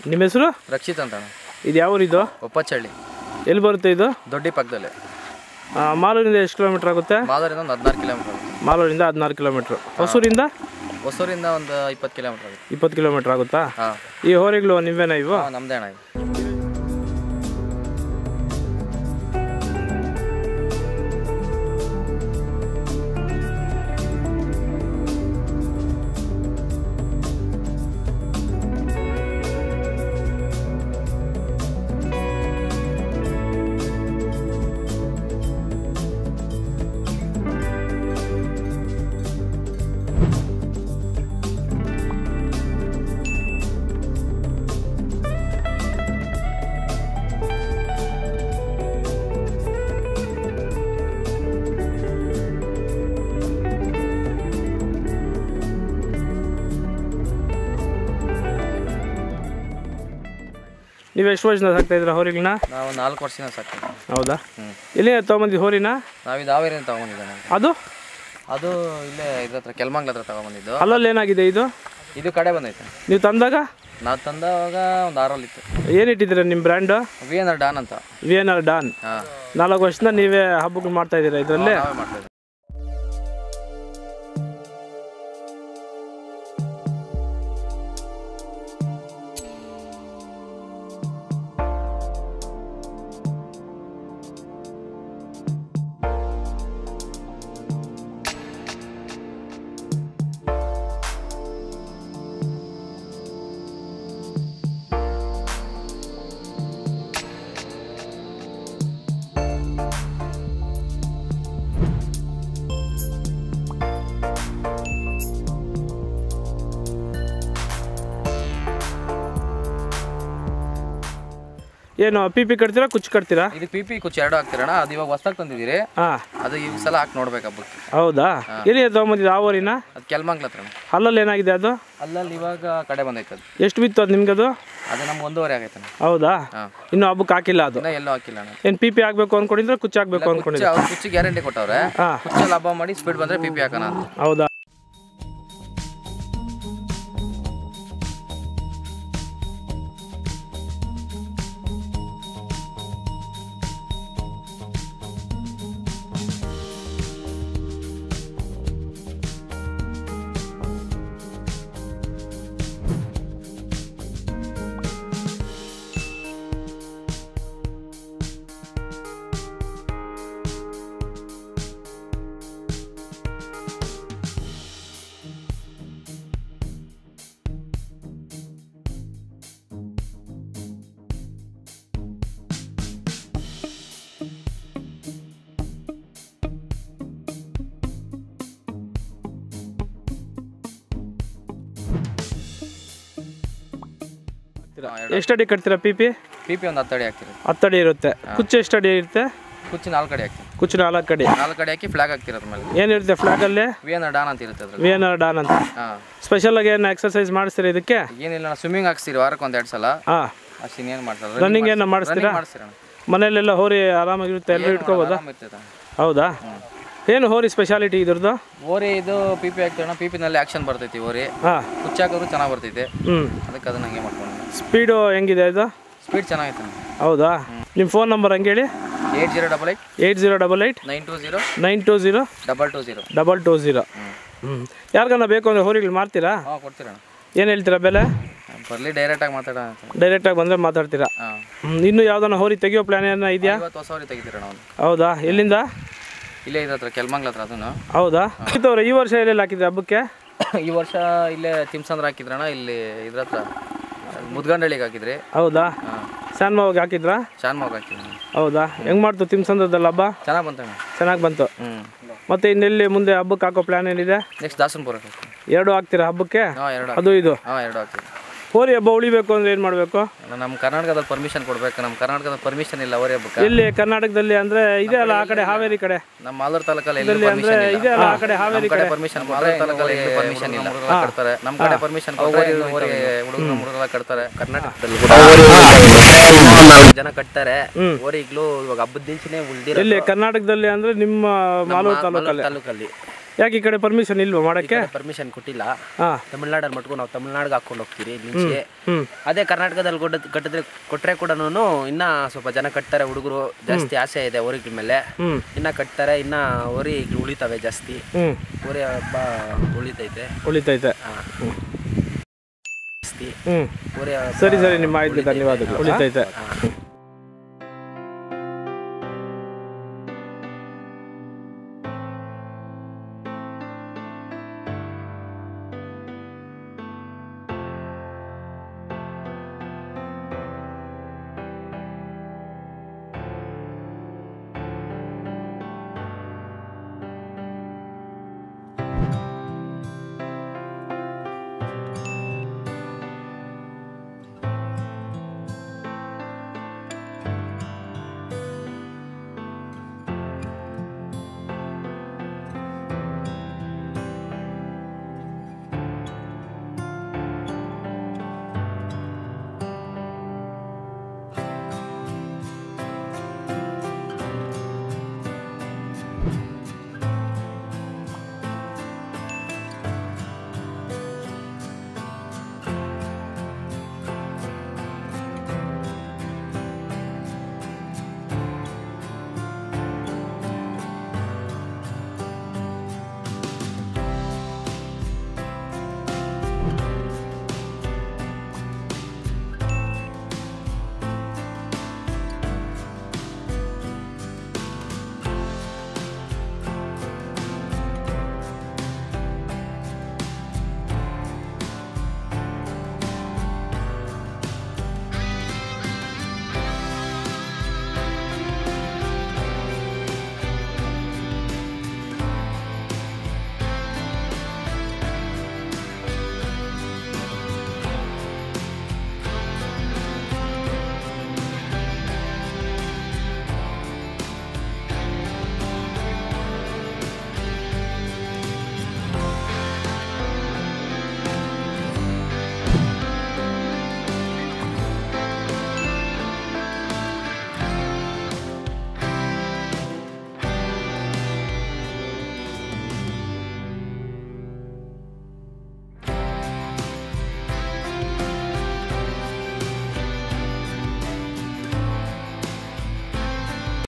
ನಿಮ್ಮ ಹೆಸರು? ರಕ್ಷಿತ್ ಅಂತ. ಇದು ಯಾವ ಊರು ಇದು? ಒಪ್ಪಚಳ್ಳಿ. ಎಲ್ಲಿ ಬರುತ್ತೆ ಇದು? ದೊಡ್ಡಿ ಪಕ್ಕದಲ್ಲೇ. ಮಾಲೂರಿಂದ ಎಷ್ಟು ಕಿಲೋಮೀಟರ್ ಆಗುತ್ತೆ? ಮಾಲೂರಿಂದ ಒಂದು 16 ಕಿಲೋಮೀಟರ್ ಆಗುತ್ತೆ. ಮಾಲೂರಿಂದ 16 ಕಿಲೋಮೀಟ್ರ್. ಹೊಸೂರಿಂದ? ಹೊಸೂರಿಂದ ಒಂದು 20 ಕಿಲೋಮೀಟರ್ ಆಗುತ್ತೆ. 20 ಕಿಲೋಮೀಟ್ರ್ ಆಗುತ್ತಾ? ಹಾಂ. ಈ ಹೋರಿಗಳು ನಿಮ್ವೇನಾ ಇವು? ನಮ್ಮದೇ ಅಣ್ಣ. ನೀವು ಎಷ್ಟು ವರ್ಷದಿಂದ ಸಾಕ್ತಾ ಇದ್ದೀರಾ ಹೋರಿಗಳನ್ನ? ನಾವು 4 ವರ್ಷದಿಂದ ಸಾಕ್ತೀವಿ. ಹೌದಾ? ಎಲ್ಲಿ ತೊಗೊಂಬಂದಿ ಹೋರಿನ? ನಾವು ಇದು ಹಾವೇರಿಯಿಂದ ತೊಗೊಂಬಂದಿದ್ದೆ. ಅದು ಇಲ್ಲೇ ಇದ್ರ ಹತ್ರ ಕೆಲ್ಮಂಗ್ಲ ಹತ್ರ ತೊಗೊಂಬಂದಿದ್ದು. ಅಲ್ಲಲ್ಲಿ ಏನಾಗಿದೆ ಇದು? ಇದು ಕಡೆ ಬಂದೈತೆ. ನೀವು ತಂದಾಗ? ನಾವು ತಂದಾಗ ಒಂದು 6 ಇತ್ತು. ಏನಿಟ್ಟಿದ್ದೀರಾ ನಿಮ್ಮ ಬ್ರ್ಯಾಂಡು? VNR ಡಾನ್ ಅಂತ. VNR Don. 4 ವರ್ಷದಿಂದ ನೀವೇ ಹಬ್ಬಗಳು ಮಾಡ್ತಾ ಇದ್ದೀರಾ ಇದರಲ್ಲಿ? ಮಾಡ್ತಾ. ಏನು PP ಕಟ್ತೀರಾ ಕುಚ್ಚು ಕಟ್ತೀರಾ? ಇದು PP ಕುಚ್ಚು 2 ಹಾಕ್ತೀರಣ್ಣ. ಅದು ಇವಾಗ ಹೊಸದಾಗಿ ತಂದಿದ್ದೀರಿ. ಅದು ಈ ಸಲ ಹಾಕಿ ನೋಡ್ಬೇಕು ಹಬ್ಬಕ್ಕೆ. ಹೌದಾ? ಎಲ್ಲಿ ತೊಗೊಂಬಂದಿದ್ದು ಆ ಊರಿನ? ಅದು ಕೆಲ್ಮಂಗ್ಲ ಹತ್ರ. ಅಲ್ಲಲ್ಲಿ ಏನಾಗಿದೆ ಅದು? ಅಲ್ಲಲ್ಲಿ ಇವಾಗ ಕಡೆ ಬಂದೈತೆ. ಅದು ಎಷ್ಟು ಬಿತ್ತು ಅದು ನಿಮ್ಗೆ? ಅದು ನಮ್ಗೆ 1.5 ಆಗೈತೆ. ಹೌದಾ? ಇನ್ನೂ ಹಬ್ಬಕ್ಕೆ ಹಾಕಿಲ್ಲ ಅದು? ಎಲ್ಲೂ ಹಾಕಿಲ್ಲ. ಏನು PP ಹಾಕ್ಬೇಕು ಅನ್ಕೊಂಡಿದ್ರೆ ಕುಚ್ಚು ಹಾಕ್ಬೇಕು ಅನ್ಕೊಂಡಿದ್ರೆ? ಅವ್ರು ಕುಚ್ಚು ಗ್ಯಾರಂಟಿ ಕೊಟ್ಟವ್ರೆ. ಕುಚ್ಚಲ್ಲಿ ಹಬ್ಬ ಮಾಡಿ ಸ್ಪೀಡ್ ಬಂದರೆ PP ಹಾಕೋಣ ಅಂತ. ಹೌದಾ? ಎಷ್ಟು ಅಡಿ ಕಟ್ತೀರಾ PP? PP ಒಂದು 10 ಅಡಿ ಹಾಕ್ತೀರಿ. 10 ಅಡಿ ಇರುತ್ತೆ. ಕುಚ್ಚು ಎಷ್ಟು ಅಡಿ ಇರುತ್ತೆ? ಕುಚ್ಚು 4 ಅಡಿ ಹಾಕ್ತೀವಿ. ಕುಚ್ಚು 4 ಅಡಿ. 4 ಅಡಿ ಹಾಕಿ ಫ್ಲಾಗ್ ಹಾಕ್ತಿರೋದ್ರ ಮೇಲೆ. ಏನಿರುತ್ತೆ ಫ್ಲಾಗಲ್ಲಿ? VNR ಡಾನ್ ಅಂತ ಇರುತ್ತೆ. VNR ಡಾನ್ ಅಂತ. ಸ್ಪೆಷಲ್ ಆಗಿ ಏನು ಎಕ್ಸರ್ಸೈಸ್ ಮಾಡಿಸ್ತೀರಾ ಇದಕ್ಕೆ? ಏನಿಲ್ಲ, ಸ್ವಿಮ್ಮಿಂಗ್ ಹಾಕ್ಸ್ತೀರಿ ವಾರಕ್ಕೆ 1-2 ಸಲ. ಅಷ್ಟು ಇನ್ನೇನು ಮಾಡ್ತಾರೆ. ರನ್ನಿಂಗ್ ಏನು ಮಾಡಿಸ್ತೀರಾ? ಮನೆಯಲ್ಲೆಲ್ಲ ಹೋರಿ ಆರಾಮಾಗಿರುತ್ತೆ, ಎಲ್ಲರೂ ಇಟ್ಕೋಬೋದಾ? ಹೌದಾ? ಏನು ಹೋರಿ ಸ್ಪೆಷಾಲಿಟಿ ಇದ್ರದ್ದು? ಹೋರಿ ಇದು PP ಹಾಕ್ತೀವಣ್ಣ. PP ನಲ್ಲಿ ಆಕ್ಷನ್ ಬರ್ತೈತಿ ಹೋರಿ. ಕುಚ್ಚು ಹಾಕಿದ್ರು ಚೆನ್ನಾಗಿ ಬರ್ತೈತೆ. ಅದಕ್ಕೆ ಅದನ್ನ ಹಂಗೆ ಮಾಡ್ಕೊಂಡು. ಸ್ಪೀಡು ಹೆಂಗಿದೆ ಇದು? ಸ್ಪೀಡ್ ಚೆನ್ನಾಗೈತೆ. ಹೌದಾ? ನಿಮ್ಮ ಫೋನ್ ನಂಬರ್ ಹಂಗೆ ಹೇಳಿ. 8088 920 220. ಯಾರಿಗಾನ ಬೇಕು ಅಂದರೆ ಹೋರಿಗಳು ಮಾಡ್ತೀರಾ? ಕೊಡ್ತೀರಣ್ಣ. ಏನು ಹೇಳ್ತೀರಾ ಬೆಲೆ? ಬರಲಿ ಡೈರೆಕ್ಟಾಗಿ ಮಾತಾಡೋಣ. ಡೈರೆಕ್ಟಾಗಿ ಬಂದರೆ ಮಾತಾಡ್ತೀರಾ? ಇನ್ನು ಯಾವ್ದಾನ ಹೋರಿ ತೆಗಿಯೋ ಪ್ಲಾನ್ ಏನೋ ಇದೆಯಾ? 50 ಹೊಸ ಹೋರಿ ತೆಗಿತೀರಣ್ಣ. ಹೌದಾ? ಎಲ್ಲಿಂದ? ಇಲ್ಲೇ ಇದ್ರ ಹತ್ರ ಕೆಲ್ಮಂಗ್ಲ ಹತ್ರ. ಅದನ್ನು ಹೌದಾ? ಈ ವರ್ಷ ಎಲ್ಲೆಲ್ಲಿ ಹಾಕಿದ್ರಿ ಹಬ್ಬಕ್ಕೆ? ಈ ವರ್ಷ ಇಲ್ಲೇ ತಿಮ್ಸಂದ್ರ ಹಾಕಿದ್ರಣ್ಣ. ಇಲ್ಲಿ ಇದ್ರ ಹತ್ರ ಮುದ್ಗಂಡಳ್ಳಿಗೆ ಹಾಕಿದ್ರಿ. ಹೌದಾ? ಶಾನ್ಮಾವಾಗ ಹಾಕಿದ್ರಾ? ಶಾನ್ಮಾವಾಗ ಹಾಕಿದ್ರಿ. ಹೌದಾ? ಹೆಂಗೆ ಮಾಡ್ತು ತಿಮ್ಸಂದ್ರದಲ್ಲಿ ಹಬ್ಬ? ಚೆನ್ನಾಗಿ ಬಂತಣ್ಣ. ಚೆನ್ನಾಗಿ ಬಂತು. ಮತ್ತೆ ಇನ್ನೆಲ್ಲಿ ಮುಂದೆ ಹಬ್ಬಕ್ಕೆ ಹಾಕೋ ಪ್ಲಾನ್ ಏನಿದೆ? ನೆಕ್ಸ್ಟ್ ದಾಸನಪುರಕ್ಕೆ. 2 ಹಾಕ್ತೀರಾ ಹಬ್ಬಕ್ಕೆ? ಅದು ಇದು 2 ಹಾಕ್ತೀವಿ. ಹೋರಿ ಹಬ್ಬ ಉಳಿಬೇಕು ಅಂದ್ರೆ ಏನು ಮಾಡಬೇಕು? ನಮ್ಮ ಕರ್ನಾಟಕದಲ್ಲಿ ಪರ್ಮಿಷನ್ ಕೊಡಬೇಕು. ನಮ್ಮ ಕರ್ನಾಟಕದ ಪರ್ಮಿಷನ್ ಇಲ್ಲ ಹೋರಿ ಹಬ್ಬಕ್ಕೆ. ಎಲ್ಲಿ ಕರ್ನಾಟಕದಲ್ಲಿ ಅಂದ್ರೆ ಇದೆ ಅಲ್ಲ, ಆ ಕಡೆ ಹಾವೇರಿ ಕಡೆ. ನಮ್ಮ ಮಾಲೂರು ತಾಲೂಕಲ್ಲಿ ಅಂದ್ರೆ ಇದೆ ಅಲ್ಲ, ಆ ಕಡೆ ಹಾವೇರಿ ಕಡೆ ಪರ್ಮಿಷನ್. ಮಾಲೂರು ತಾಲೂಕಲ್ಲಿ ಪರ್ಮಿಷನ್ ಇಲ್ಲ, ಕಟ್ತಾರೆ. ನಮ್ಮ ಕಡೆ ಪರ್ಮಿಷನ್ ಕೊಟ್ಟರೆ ಹುಡುಗರೆಲ್ಲ ಕಟ್ತಾರೆ. ಕರ್ನಾಟಕದಲ್ಲಿ ಜನ ಕಟ್ತಾರೆ ಹೋರಿಗಳು. ಇವಾಗ ಹಬ್ಬದ ದಿನನೇ ಉಳಿದಿರೋ. ಎಲ್ಲಿ ಕರ್ನಾಟಕದಲ್ಲಿ ಅಂದ್ರೆ ನಿಮ್ಮ ಮಾಲೂರು ತಾಲೂಕಲ್ಲಿ? ಯಾಕೆ ಈ ಕಡೆ ಪರ್ಮಿಷನ್ ಇಲ್ವಾ ಮಾಡೋಕ್ಕೆ? ಪರ್ಮಿಷನ್ ಕೊಟ್ಟಿಲ್ಲ. ಹಾಂ, ತಮಿಳ್ನಾಡಲ್ಲಿ ಮಟ್ಕೊಂಡು ನಾವು ತಮಿಳ್ನಾಡಿಗೆ ಹಾಕೊಂಡು ಹೋಗ್ತೀವಿ ಮುಂಚೆ. ಹ್ಞೂ, ಅದೇ ಕರ್ನಾಟಕದಲ್ಲಿ ಕೊಟ್ಟರೆ ಕೂಡ ಇನ್ನೂ ಸ್ವಲ್ಪ ಜನ ಕಟ್ತಾರೆ. ಹುಡುಗರು ಜಾಸ್ತಿ ಆಸೆ ಇದೆ ಹೋರಿಗಳ ಮೇಲೆ, ಹ್ಞೂ, ಇನ್ನೂ ಕಟ್ತಾರೆ. ಇನ್ನೂ ಹೋರಿ ಉಳಿತವೆ ಜಾಸ್ತಿ. ಹ್ಞೂ, ಹೋರಿ ಹಬ್ಬ ಉಳಿತೈತೆ. ಉಳಿತೈತೆ. ಜಾಸ್ತಿ ಹ್ಞೂ, ಹೋರಿ ಸರಿ ಸರಿ, ನಿಮ್ಮ ಮಾಹಿತಿಗೆ ಧನ್ಯವಾದಗಳು. ಉಳಿತೈತೆ.